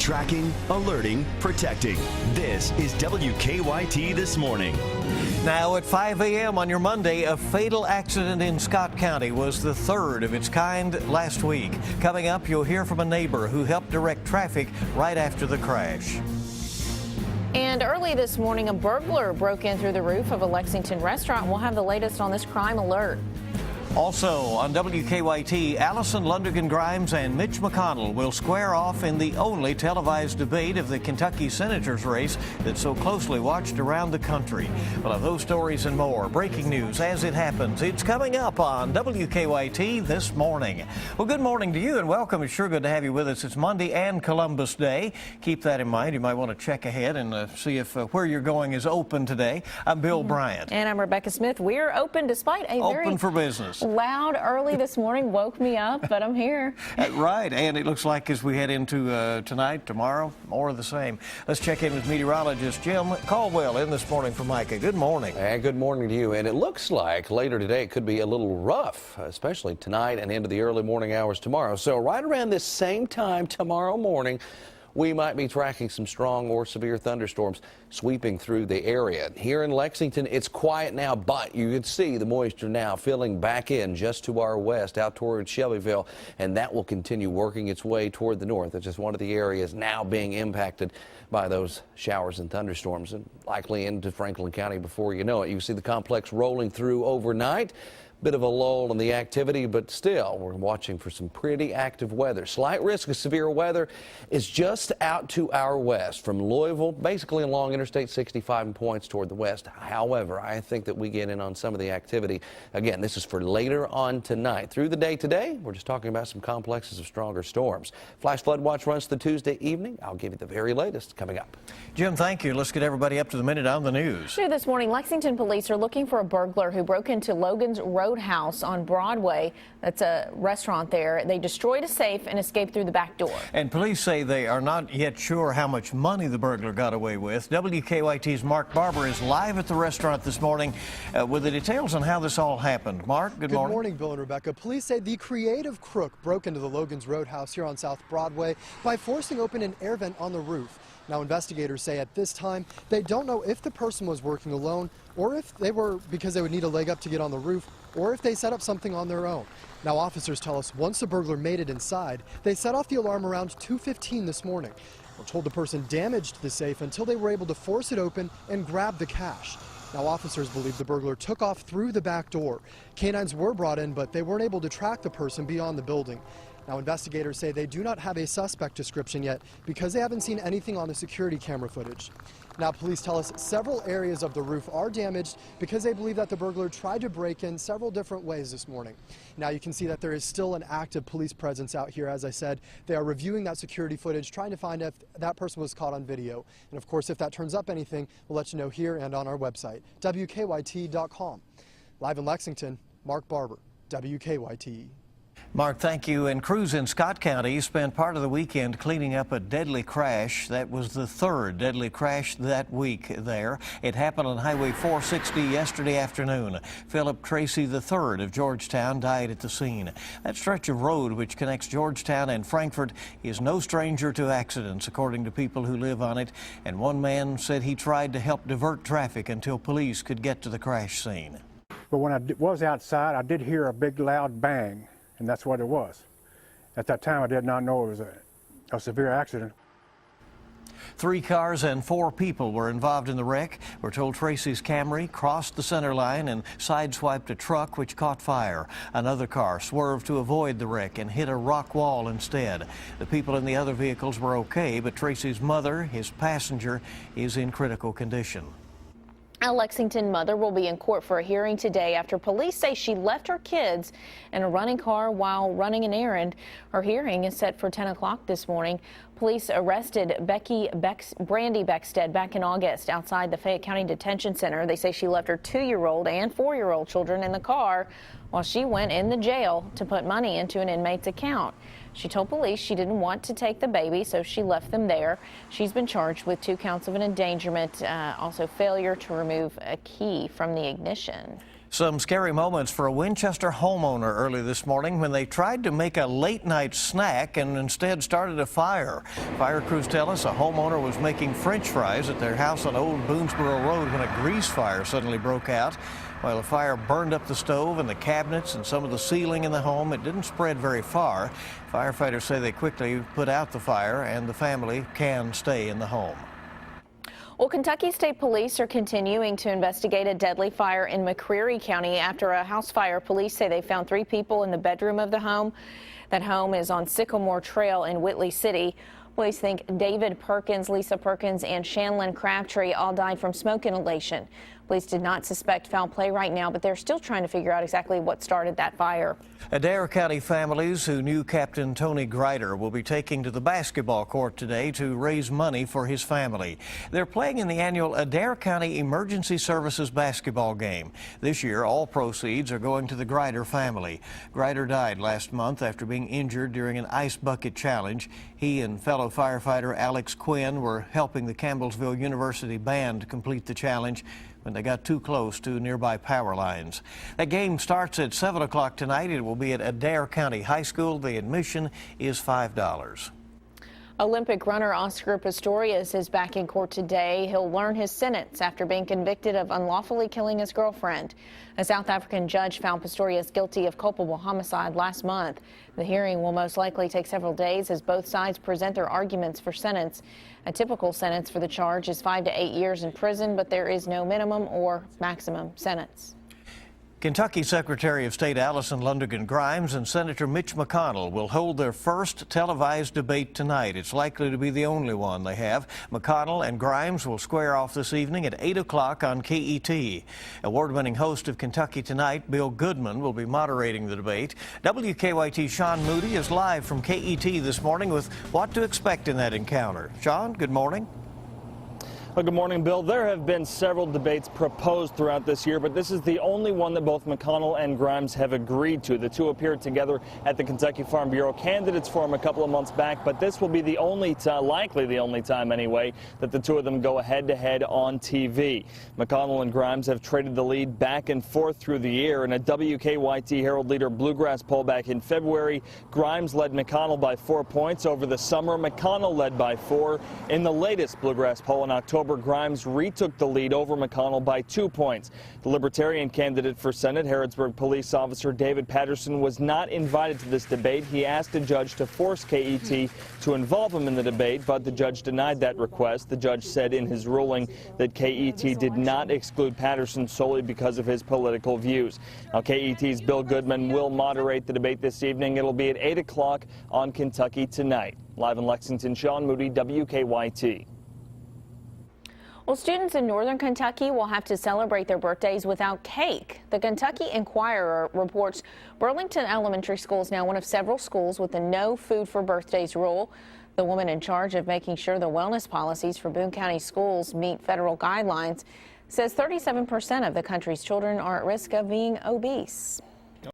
Tracking, alerting, protecting. This is WKYT This Morning. Now at 5 a.m. on your Monday, a fatal accident in Scott County was the third of its kind last week. Coming up, you'll hear from a neighbor who helped direct traffic right after the crash. And early this morning, a burglar broke in through the roof of a Lexington restaurant. We'll have the latest on this crime alert. Also on WKYT, Allison Lundergan Grimes and Mitch McConnell will square off in the only televised debate of the Kentucky Senator's race that's so closely watched around the country. We'll have those stories and more. Breaking news as it happens. It's coming up on WKYT This Morning. Well, good morning to you and welcome. It's sure good to have you with us. It's Monday and Columbus Day. Keep that in mind. You might want to check ahead and see if where you're going is open today. I'm Bill Bryant. And I'm Rebecca Smith. We're open despite a Open for business. Loud early this morning woke me up, but I'm here. Right, and it looks like as we head into tonight, tomorrow, more of the same. Let's check in with meteorologist Jim Caldwell in this morning for Micah. Good morning. And good morning to you. And it looks like later today it could be a little rough, especially tonight and into the early morning hours tomorrow. So right around this same time tomorrow morning, we might be tracking some strong or severe thunderstorms sweeping through the area. Here in Lexington, it's quiet now, but you can see the moisture now filling back in just to our west, out toward Shelbyville, and that will continue working its way toward the north. It's just one of the areas now being impacted by those showers and thunderstorms, and likely into Franklin County before you know it. You see the complex rolling through overnight. Bit of a lull in the activity, but still we're watching for some pretty active weather. Slight risk of severe weather is just out to our west from Louisville, basically along Interstate 65 and points toward the west. However, I think that we get in on some of the activity. Again, this is for later on tonight. Through the day today, we're just talking about some complexes of stronger storms. Flash flood watch runs to Tuesday evening. I'll give you the very latest coming up. Jim, thank you. Let's get everybody up to the minute on the news. New this morning, Lexington police are looking for a burglar who broke into Logan's Roadhouse on Broadway. That's a restaurant there. They destroyed a safe and escaped through the back door. And police say they are not yet sure how much money the burglar got away with. WKYT's Mark Barber is live at the restaurant this morning with the details on how this all happened. Mark, good morning. Good morning, Bill and Rebecca. Police say the creative crook broke into the Logan's Roadhouse here on South Broadway by forcing open an air vent on the roof. Now, investigators say at this time they don't know if the person was working alone or if they were because they would need a leg up to get on the roof or if they set up something on their own. Now, officers tell us once the burglar made it inside, they set off the alarm around 2:15 this morning. We're told the person damaged the safe until they were able to force it open and grab the cash. Now, officers believe the burglar took off through the back door. Canines were brought in, but they weren't able to track the person beyond the building. Now, investigators say they do not have a suspect description yet because they haven't seen anything on the security camera footage. Now, police tell us several areas of the roof are damaged because they believe that the burglar tried to break in several different ways this morning. Now, you can see that there is still an active police presence out here. As I said, they are reviewing that security footage, trying to find if that person was caught on video. And of course, if that turns up anything, we'll let you know here and on our website, WKYT.com. Live in Lexington, Mark Barber, WKYT. Mark, thank you. And crews in Scott County spent part of the weekend cleaning up a deadly crash. That was the third deadly crash that week there. It happened on Highway 460 yesterday afternoon. Philip Tracy III of Georgetown died at the scene. That stretch of road which connects Georgetown and Frankfort is no stranger to accidents, according to people who live on it. And one man said he tried to help divert traffic until police could get to the crash scene. But when I was outside, I did hear a big loud bang. And that's what it was. At that time, I did not know it was a severe accident. 3 cars and 4 people were involved in the wreck. We're told Tracy's Camry crossed the center line and sideswiped a truck which caught fire. Another car swerved to avoid the wreck and hit a rock wall instead. The people in the other vehicles were okay, but Tracy's mother, his passenger, is in critical condition. A Lexington mother will be in court for a hearing today after police say she left her kids in a running car while running an errand. Her hearing is set for 10 o'clock this morning. Police arrested Brandy Beckstead back in August outside the Fayette County Detention Center. They say she left her 2-year-old and 4-year-old children in the car while she went in the jail to put money into an inmate's account. She told police she didn't want to take the baby, so she left them there. She's been charged with 2 counts of an endangerment, also failure to remove a key from the ignition. Some scary moments for a Winchester homeowner early this morning when they tried to make a late-night snack and instead started a fire. Fire crews tell us a homeowner was making French fries at their house on Old Boonesboro Road when a grease fire suddenly broke out. While the fire burned up the stove and the cabinets and some of the ceiling in the home, it didn't spread very far. Firefighters say they quickly put out the fire and the family can stay in the home. Well, Kentucky State Police are continuing to investigate a deadly fire in McCreary County after a house fire. Police say they found 3 people in the bedroom of the home. That home is on Sycamore Trail in Whitley City. Police think David Perkins, Lisa Perkins, and Shanlin Crabtree all died from smoke inhalation. Police did not suspect foul play right now, but they're still trying to figure out exactly what started that fire. Adair County families who knew Captain Tony Grider will be taking to the basketball court today to raise money for his family. They're playing in the annual Adair County Emergency Services basketball game. This year, all proceeds are going to the Grider family. Grider died last month after being injured during an ice bucket challenge. He and fellow firefighter Alex Quinn were helping the Campbellsville University band complete the challenge when they got too close to nearby power lines. That game starts at 7 o'clock tonight. It will be at Adair County High School. The admission is $5. Olympic runner Oscar Pistorius is back in court today. He'll learn his sentence after being convicted of unlawfully killing his girlfriend. A South African judge found Pistorius guilty of culpable homicide last month. The hearing will most likely take several days as both sides present their arguments for sentence. A typical sentence for the charge is 5 to 8 years in prison, but there is no minimum or maximum sentence. Kentucky Secretary of State Allison Lundergan Grimes and Senator Mitch McConnell will hold their first televised debate tonight. It's likely to be the only one they have. McConnell and Grimes will square off this evening at 8 o'clock on KET. Award-winning host of Kentucky Tonight, Bill Goodman, will be moderating the debate. WKYT Sean Moody is live from KET this morning with what to expect in that encounter. Sean, good morning. Well, good morning, Bill. There have been several debates proposed throughout this year, but this is the only one that both McConnell and Grimes have agreed to. The two appeared together at the Kentucky Farm Bureau Candidates Forum a couple of months back, but this will be the only time, likely the only time anyway, that the two of them go head-to-head on TV. McConnell and Grimes have traded the lead back and forth through the year. In a WKYT Herald Leader Bluegrass poll back in February, Grimes led McConnell by 4 points. Over the summer, McConnell led by 4. In the latest Bluegrass poll in October, Grimes retook the lead over McConnell by 2 points. The Libertarian candidate for Senate, Harrodsburg police officer David Patterson, was not invited to this debate. He asked a judge to force KET to involve him in the debate, but the judge denied that request. The judge said in his ruling that KET did not exclude Patterson solely because of his political views. Now, KET's Bill Goodman will moderate the debate this evening. It'll be at 8 o'clock on Kentucky Tonight. Live in Lexington, Sean Moody, WKYT. Well, students in northern Kentucky will have to celebrate their birthdays without cake. The Kentucky Enquirer reports Burlington Elementary School is now one of several schools with a no food for birthdays rule. The woman in charge of making sure the wellness policies for Boone County schools meet federal guidelines says 37% of the country's children are at risk of being obese.